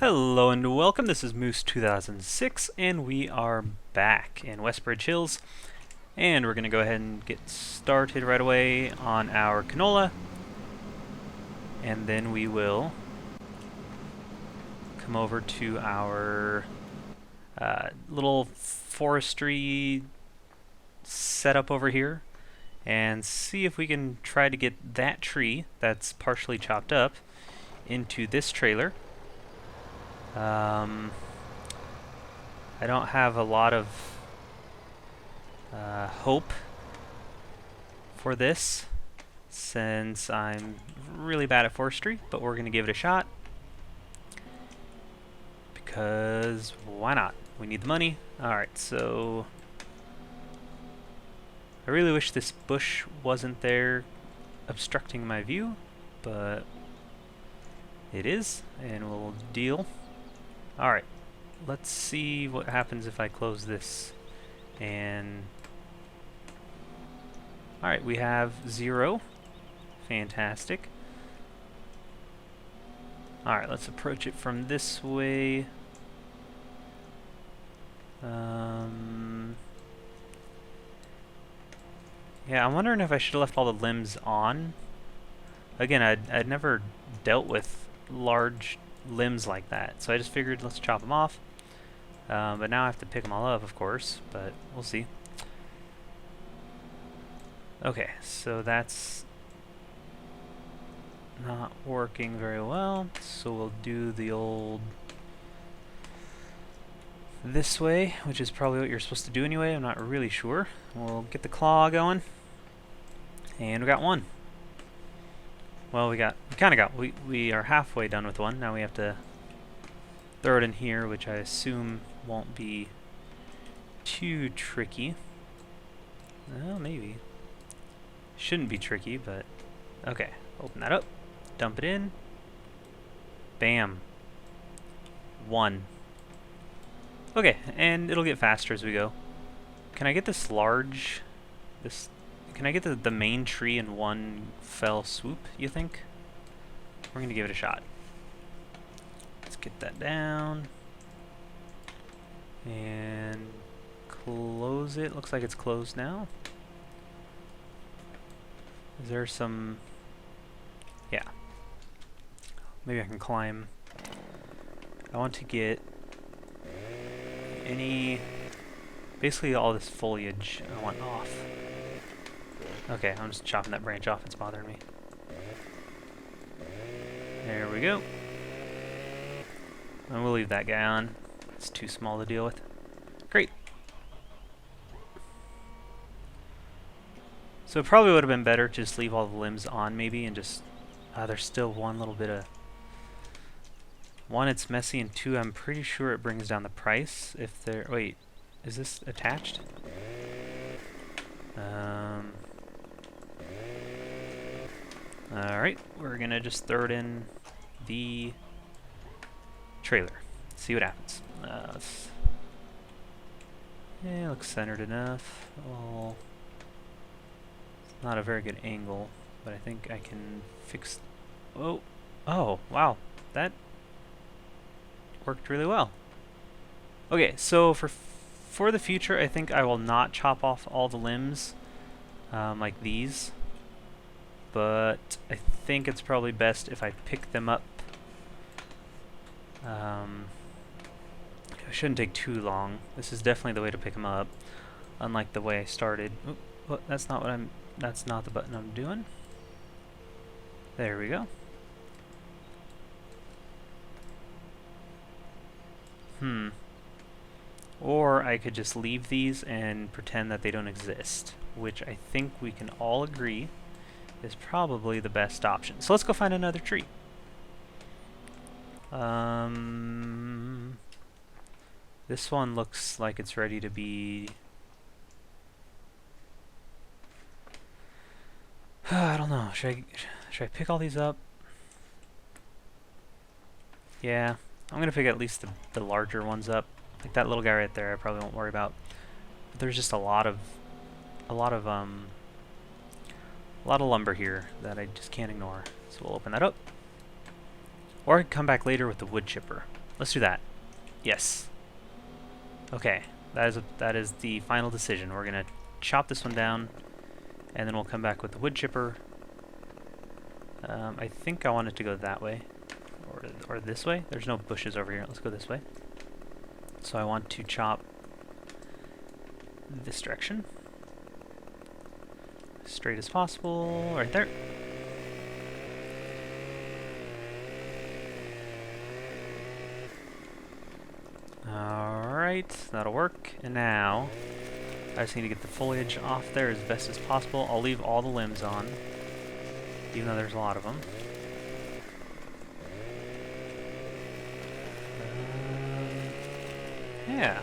Hello and welcome, this is Moose 2006 and we are back in Westbridge Hills, and we're going to go ahead and get started right away on our canola, and then we will come over to our little forestry setup over here and see if we can try to get that tree that's partially chopped up into this trailer. I don't have a lot of hope for this since I'm really bad at forestry, but we're going to give it a shot because why not? We need the money. Alright, so I really wish this bush wasn't there obstructing my view, but it is, and we'll deal. Alright, let's see what happens if I close this. And alright, we have 0. Fantastic. Alright, let's approach it from this way. Yeah, I'm wondering if I should have left all the limbs on. Again, I'd never dealt with large limbs like that, so I just figured let's chop them off. But now I have to pick them all up, of course, but we'll see. Okay, so that's not working very well, so we'll do the old this way, which is probably what you're supposed to do anyway. I'm not really sure. We'll get the claw going, and we got one. Well, we are halfway done with one. Now we have to throw it in here, which I assume won't be too tricky. Well, maybe. Shouldn't be tricky, but okay. Open that up, dump it in. Bam. 1. Okay, and it'll get faster as we go. Can I get this large? Can I get the main tree in one fell swoop, you think? We're gonna give it a shot. Let's get that down. And close it. Looks like it's closed now. Is there some... Yeah. Maybe I can climb. I want to get basically all this foliage I want off. Okay, I'm just chopping that branch off, it's bothering me. There we go. And we'll leave that guy on. It's too small to deal with. Great. So it probably would have been better to just leave all the limbs on maybe and just... there's still one little bit of... 1, it's messy, and 2, I'm pretty sure it brings down the price if there... Wait, is this attached? Alright, we're gonna just throw it in the trailer. See what happens. Yeah, looks centered enough. Oh, it's not a very good angle, but I think I can fix... Oh, wow, that worked really well. Okay, so for the future, I think I will not chop off all the limbs like these, but I think it's probably best if I pick them up. It shouldn't take too long. This is definitely the way to pick them up, unlike the way I started. Oop, well, that's not the button I'm doing. There we go. Or I could just leave these and pretend that they don't exist, which I think we can all agree is probably the best option. So let's go find another tree. This one looks like it's ready to be... I don't know. Should I pick all these up? Yeah, I'm gonna pick at least the larger ones up. Like that little guy right there, I probably won't worry about. But there's just a lot of lumber here that I just can't ignore. So we'll open that up. Or I can come back later with the wood chipper. Let's do that. Yes. Okay. That is the final decision. We're gonna chop this one down, and then we'll come back with the wood chipper. I think I want it to go that way, or this way. There's no bushes over here. Let's go this way. So I want to chop this direction, straight as possible, right there. Alright, that'll work. And now, I just need to get the foliage off there as best as possible. I'll leave all the limbs on, even though there's a lot of them. Yeah.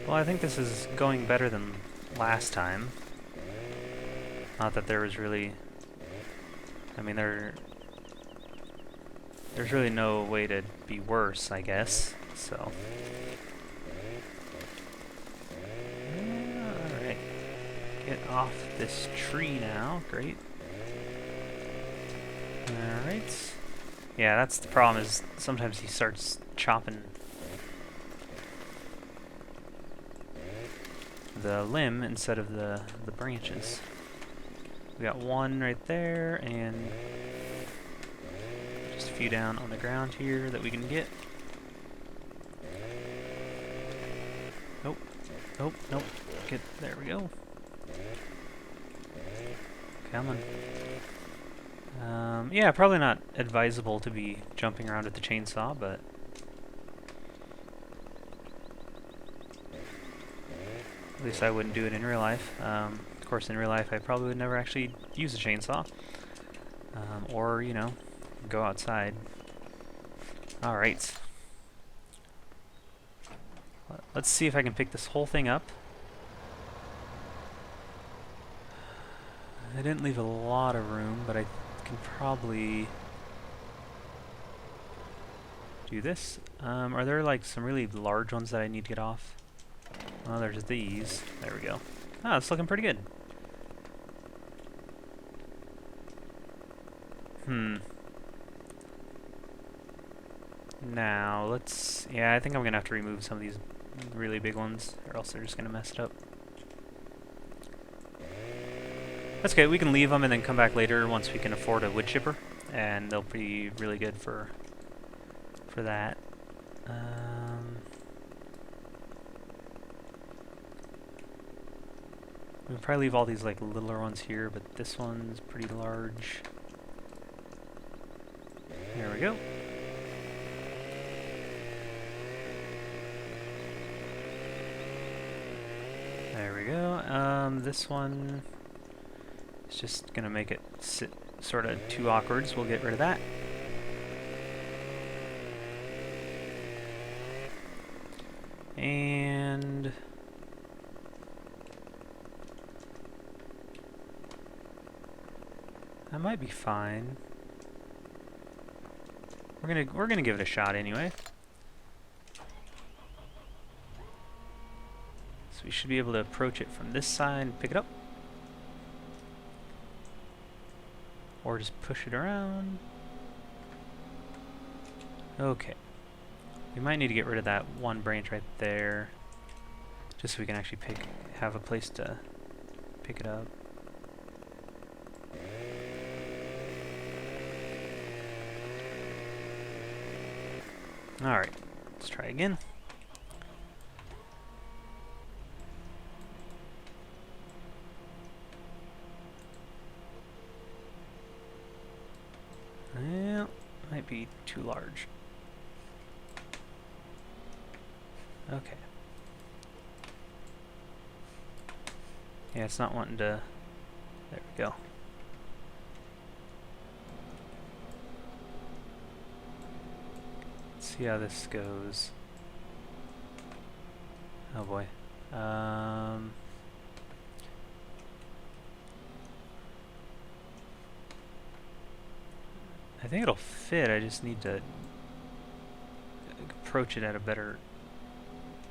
Well, I think this is going better than last time. Not that there was really... I mean, there's really no way to be worse, I guess, so... Alright. Get off this tree now. Great. Alright. Yeah, that's the problem, is sometimes he starts chopping the limb instead of the branches. We got one right there, and just a few down on the ground here that we can get. Nope. Nope, nope. There we go. Come on. Yeah, probably not advisable to be jumping around with the chainsaw, but... At least I wouldn't do it in real life. Of course, in real life, I probably would never actually use a chainsaw. Or, you know, go outside. Alright. Let's see if I can pick this whole thing up. I didn't leave a lot of room, but I can probably do this. Are there like some really large ones that I need to get off? Oh, there's these. There we go. Ah, it's looking pretty good. Now, let's... Yeah, I think I'm gonna have to remove some of these really big ones, or else they're just gonna mess it up. That's okay, we can leave them and then come back later once we can afford a wood chipper, and they'll be really good for that. We'll probably leave all these like littler ones here, but this one's pretty large. There we go. There we go. This one is just gonna make it sit sort of too awkward, so we'll get rid of that. And that might be fine. We're gonna give it a shot anyway. So we should be able to approach it from this side and pick it up. Or just push it around. Okay. We might need to get rid of that one branch right there, just so we can actually have a place to pick it up. Alright, let's try again. Well, might be too large. Okay. Yeah, it's not wanting to... There we go. Let's see how this goes. Oh boy. I think it'll fit, I just need to approach it at a better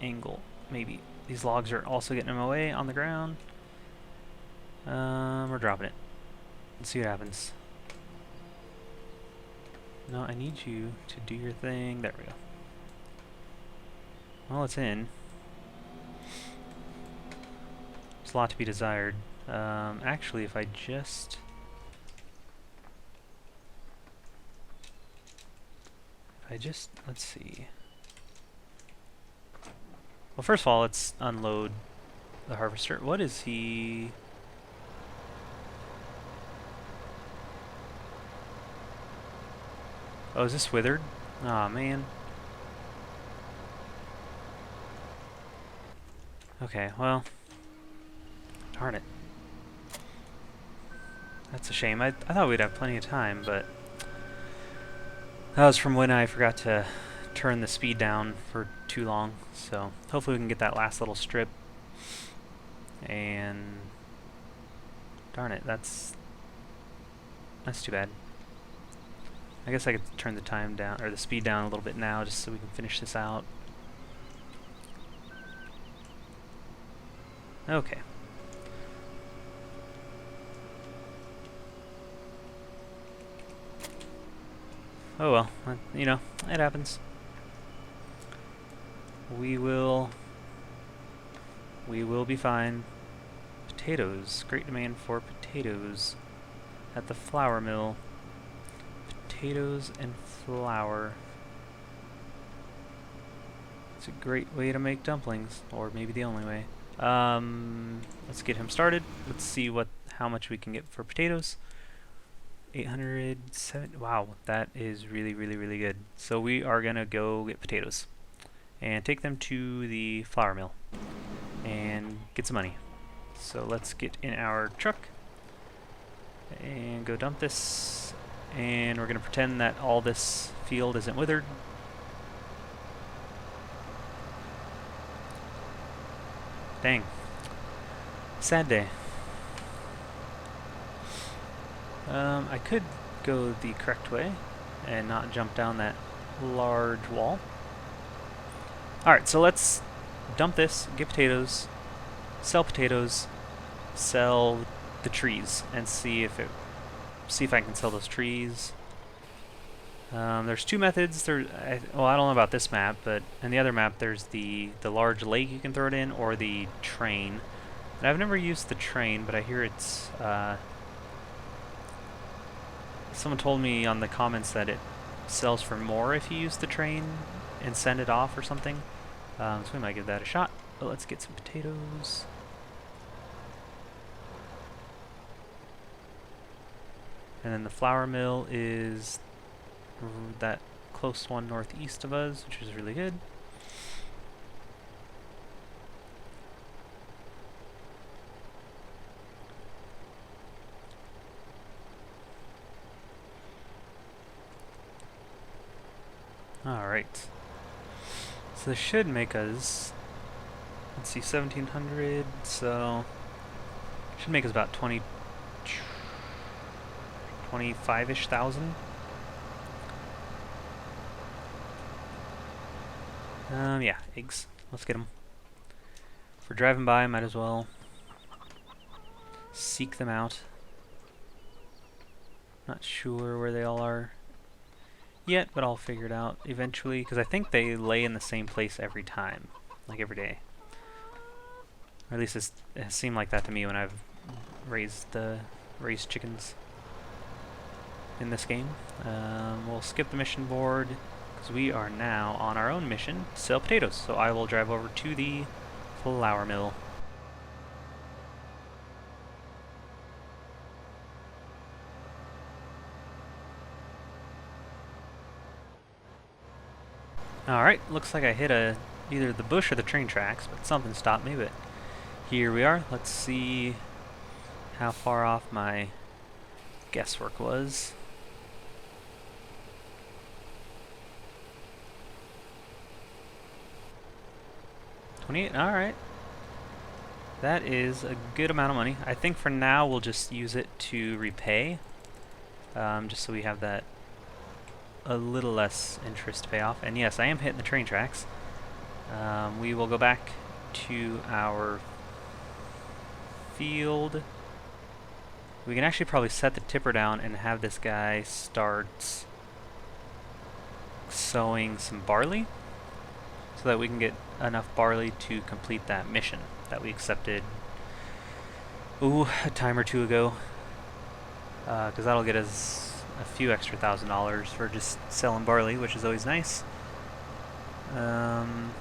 angle, maybe. These logs are also getting in my way on the ground. We're dropping it. Let's see what happens. No, I need you to do your thing. There we go. Well, it's in. There's a lot to be desired. Actually, if I just... let's see. Well, first of all, let's unload the harvester. What is he... Oh, is this withered? Aw, man. Okay, well... Darn it. That's a shame. I thought we'd have plenty of time, but... That was from when I forgot to turn the speed down for too long, so hopefully we can get that last little strip. And... Darn it, that's too bad. I guess I could turn the time down, or the speed down a little bit now, just so we can finish this out. Okay. Oh well, you know, it happens. We will be fine. Potatoes. Great demand for potatoes at the flour mill. Potatoes and flour. It's a great way to make dumplings, or maybe the only way. Let's get him started. Let's see how much we can get for potatoes. 807. Wow, that is really, really, really good. So we are gonna go get potatoes and take them to the flour mill and get some money. So let's get in our truck and go dump this, and we're gonna pretend that all this field isn't withered. Dang. Sad day. I could go the correct way and not jump down that large wall. Alright, so let's dump this, get potatoes, sell the trees, and see if I can sell those trees. There's two methods. Well, I don't know about this map, but in the other map there's the large lake you can throw it in, or the train. And I've never used the train, but I hear it's someone told me on the comments that it sells for more if you use the train and send it off or something. So we might give that a shot. But let's get some potatoes. And then the flour mill is that close one northeast of us, which is really good. Alright. So this should make us, let's see, 1700, so should make us about 25-ish thousand. Yeah, eggs. Let's get them. If we're driving by, might as well seek them out. Not sure where they all are yet, but I'll figure it out eventually, because I think they lay in the same place every time, like every day. Or at least it has seemed like that to me when I've raised chickens in this game. We'll skip the mission board, because we are now on our own mission to sell potatoes. So I will drive over to the flour mill. Alright, looks like I hit either the bush or the train tracks, but something stopped me, but here we are. Let's see how far off my guesswork was. 28, alright. That is a good amount of money. I think for now we'll just use it to repay, just so we have that a little less interest to pay off. And yes, I am hitting the train tracks. We will go back to our field. We can actually probably set the tipper down and have this guy start sowing some barley so that we can get enough barley to complete that mission that we accepted a time or two ago, because that'll get us a few extra $1,000 for just selling barley, which is always nice. I'm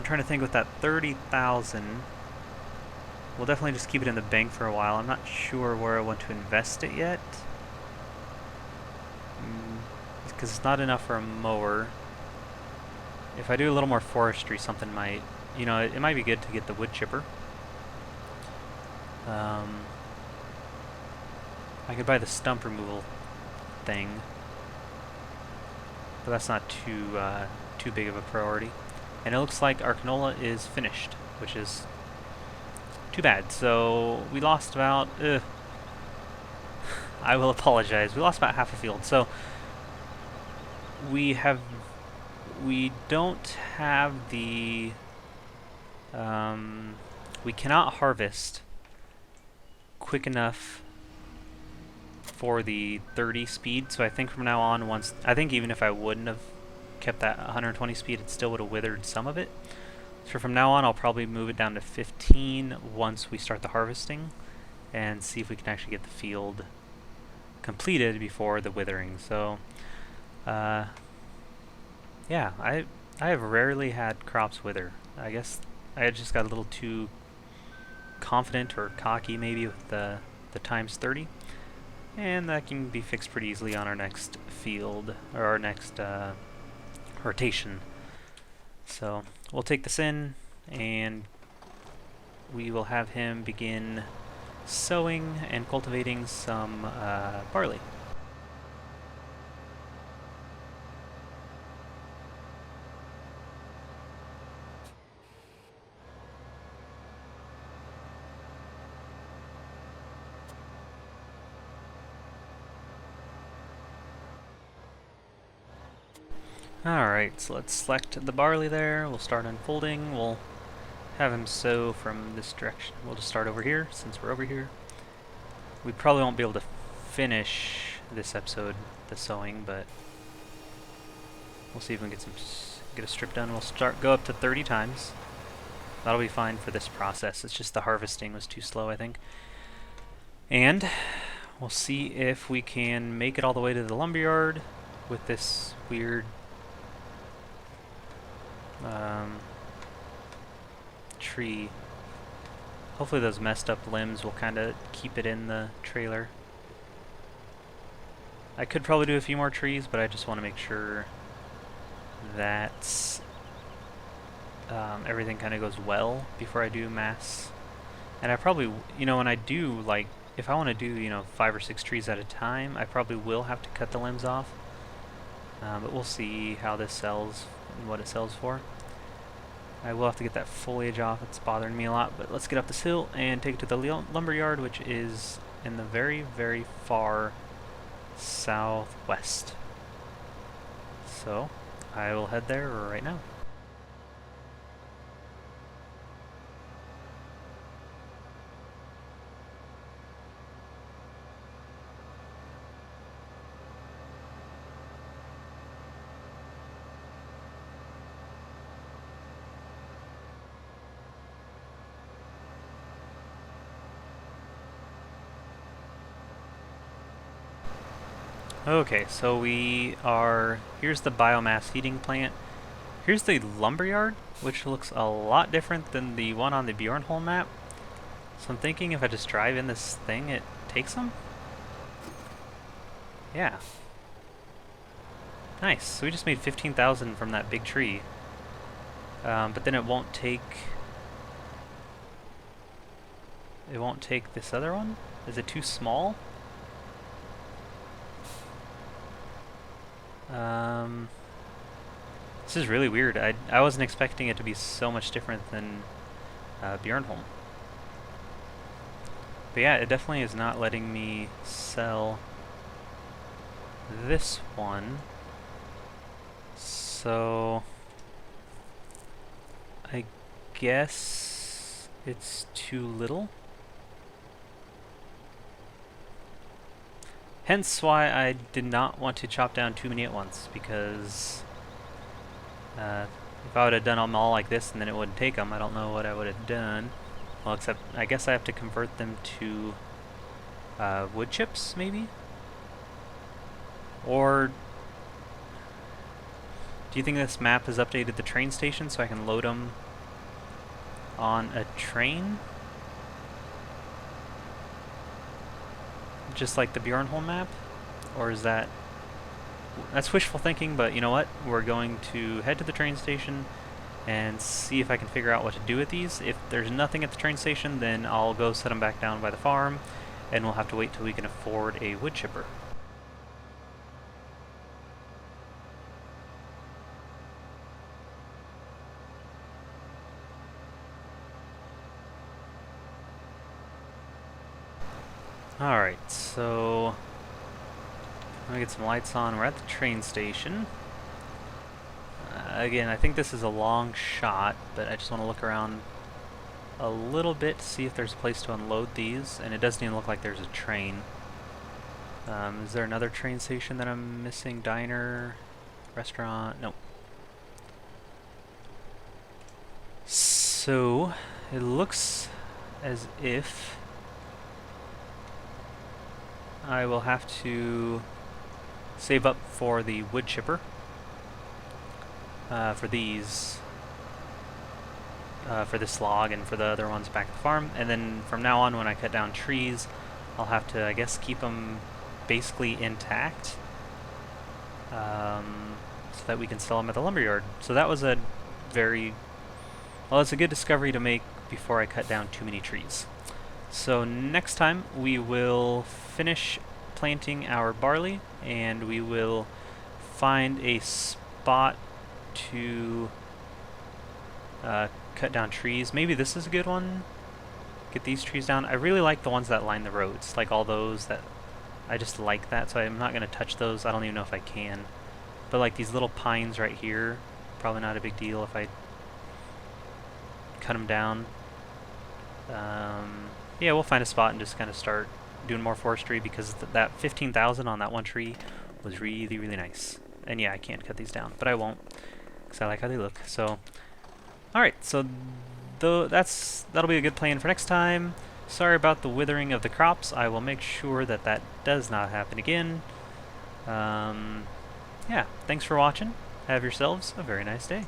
trying to think with that 30,000. We'll definitely just keep it in the bank for a while. I'm not sure where I want to invest it yet, because it's not enough for a mower. If I do a little more forestry, something might, it might be good to get the wood chipper. I could buy the stump removal thing, but that's not too big of a priority. And it looks like our canola is finished, which is too bad. So we lost about, I will apologize, we lost about half a field. So we don't have the, we cannot harvest quick enough for the 30 speed. So I think from now on, I think even if I wouldn't have kept that 120 speed, it still would have withered some of it. So from now on, I'll probably move it down to 15 once we start the harvesting, and see if we can actually get the field completed before the withering. So, yeah, I have rarely had crops wither. I guess I just got a little too confident or cocky maybe with the times 30, and that can be fixed pretty easily on our next field, or our next rotation. So we'll take this in, and we will have him begin sowing and cultivating some barley. Alright, so let's select the barley there. We'll start unfolding. We'll have him sow from this direction. We'll just start over here, since we're over here. We probably won't be able to finish this episode, the sowing, but we'll see if we can get a strip done. We'll go up to 30 times. That'll be fine for this process. It's just the harvesting was too slow, I think. And we'll see if we can make it all the way to the lumberyard with this weird tree. Hopefully those messed up limbs will kind of keep it in the trailer. I could probably do a few more trees, but I just want to make sure that everything kind of goes well before I do mass. And I probably, when I do, like, if I want to do, 5 or 6 trees at a time, I probably will have to cut the limbs off. But we'll see how this sells and what it sells for. I will have to get that foliage off. It's bothering me a lot, but let's get up this hill and take it to the lumberyard, which is in the very, very far southwest. So I will head there right now. Okay, so here's the biomass heating plant. Here's the lumberyard, which looks a lot different than the one on the Bjornholm map. So I'm thinking if I just drive in this thing, it takes them? Yeah. Nice, so we just made 15,000 from that big tree. But then it won't take this other one? Is it too small? This is really weird. I wasn't expecting it to be so much different than Bjornholm. But yeah, it definitely is not letting me sell this one. So I guess it's too little. Hence why I did not want to chop down too many at once, because if I would have done them all like this and then it wouldn't take them, I don't know what I would have done. Well, except I guess I have to convert them to wood chips, maybe? Or do you think this map has updated the train station so I can load them on a train? Just like the Bjornholm map? Or is that... That's wishful thinking, but you know what? We're going to head to the train station and see if I can figure out what to do with these. If there's nothing at the train station, then I'll go set them back down by the farm, and we'll have to wait till we can afford a wood chipper. Alright, so I'm gonna get some lights on. We're at the train station. Again, I think this is a long shot, but I just want to look around a little bit to see if there's a place to unload these, and it doesn't even look like there's a train. Is there another train station that I'm missing? Diner? Restaurant? Nope. So, it looks as if I will have to save up for the wood chipper for these, for this log and for the other ones back at the farm. And then from now on, when I cut down trees, I'll have to, I guess, keep them basically intact so that we can sell them at the lumberyard. So that was a very, well, it's a good discovery to make before I cut down too many trees. So next time we will finish planting our barley, and we will find a spot to cut down trees. Maybe this is a good one. Get these trees down. I really like the ones that line the roads, like all those that I just like that, so I'm not going to touch those. I don't even know if I can. But like these little pines right here, probably not a big deal if I cut them down. Yeah, we'll find a spot and just kind of start doing more forestry, because that 15,000 on that one tree was really, really nice. And yeah, I can't cut these down, but I won't, because I like how they look. So, alright, so that'll be a good plan for next time. Sorry about the withering of the crops. I will make sure that that does not happen again. Yeah, thanks for watching. Have yourselves a very nice day.